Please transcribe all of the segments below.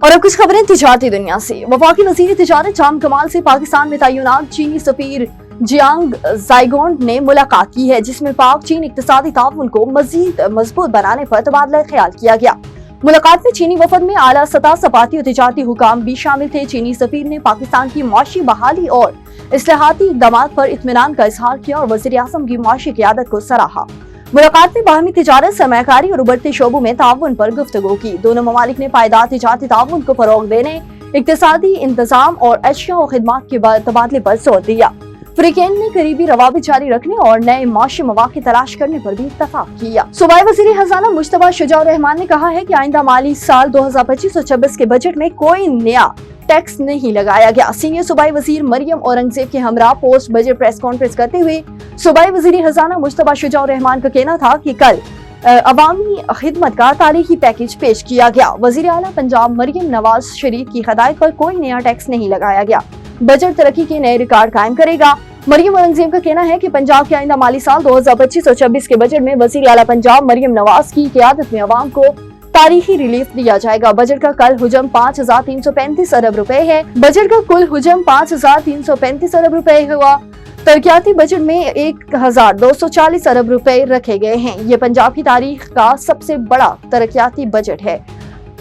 और अब कुछ खबरें तिजारती दुनिया से। वफाकी वज़ीर तिजारत जाम कमाल से पाकिस्तान में तैनात चीनी सफीर जियांग ज़ाइगोन ने मुलाकात की है, जिसमें पाक चीन इक़्तिसादी ताउन को मजीद मजबूत बनाने पर तबादला ख्याल किया गया। मुलाकात में चीनी वफद में आला सतह सफारती और तिजारती हुकाम भी शामिल थे। चीनी सफीर ने पाकिस्तान की मुआशी बहाली और इस्लाहाती इक़दामात पर इत्मीनान का इजहार किया और वज़ीर आज़म की मुआशी क़यादत को सराहा। मुलाकात में बाहमी तिजारत, सरमायाकारी और उभरते शोबों में ताउन पर गुफ्तगू की। दोनों ममालिक ने पायदार तिजारती ताउन को फरोग देने, इक़्तिसादी इंतजाम और अशिया और खिदमात के तबादले पर जोर दिया। फ़रीक़ैन ने करीबी रवाबित जारी रखने और नए माशी मौक़े तलाश करने पर भी इत्तफ़ाक़ किया। सूबाई वज़ीर खज़ाना मुश्तबा शुजा रहमान ने कहा है कि आइंदा माली साल 2025-26 के बजट में कोई नया टैक्स नहीं लगाया गया। सीनियर सूबाई वज़ीर मरियम औरंगज़ेब के हमरा पोस्ट बजट प्रेस कॉन्फ्रेंस करते हुए सूबाई वज़ीर खज़ाना मुश्तबा शुजा रहमान का कहना था कि कल अवामी खिदमत का तारीखी पैकेज पेश किया गया। वज़ीर आला पंजाब मरियम नवाज शरीफ की हदायत पर कोई नया टैक्स नहीं लगाया गया। बजट तरक्की के नए रिकॉर्ड कायम करेगा। मरियम औरंगज़ेब का कहना है कि पंजाब के आइंदा माली साल 2025 और 26 के बजट में वज़ीर आला पंजाब मरियम नवाज की क़यादत में अवाम को तारीखी रिलीफ दिया जाएगा। बजट का कल हुजम 5,335 अरब रुपए है। बजट का कुल हुजम 5,335 अरब रुपए हुआ। तरक्याती बजट में 1,240 अरब रुपए रखे गए हैं। ये पंजाब की तारीख का सबसे बड़ा तरक्याती बजट है।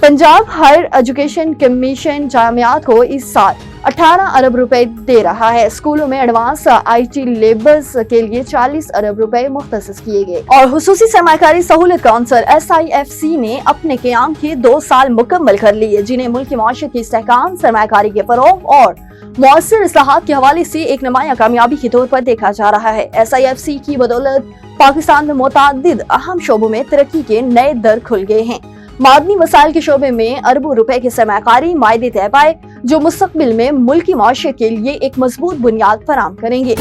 पंजाब हायर एजुकेशन कमीशन जामियात को इस साल 18 अरब रुपए दे रहा है। स्कूलों में एडवांस IT लेबर्स के लिए 40 अरब रुपए मुख्तसस किए गए। और हुसूसी सरमायाकारी सहूलत काउंसिल SIFC ने अपने क़याम के 2 साल मुकम्मल कर लिए, जिन्हें मुल्क की मईशत की इस्तेहकाम, सरमायाकारी के फरोग और मौसर इस्लाहात के हवाले से एक नुमाया कामयाबी के तौर पर देखा जा रहा है। SIFC की बदौलत पाकिस्तान में मुतअद्दिद अहम शोबों में तरक्की के नए दर खुल गए हैं। मादनी वसाइल के शोबे में अरबों रुपए के सरमायाकारी मायदे तय पाए, जो मुस्तकबिल में मुल्की मईशत के लिए एक मजबूत बुनियाद फराहम करेंगे।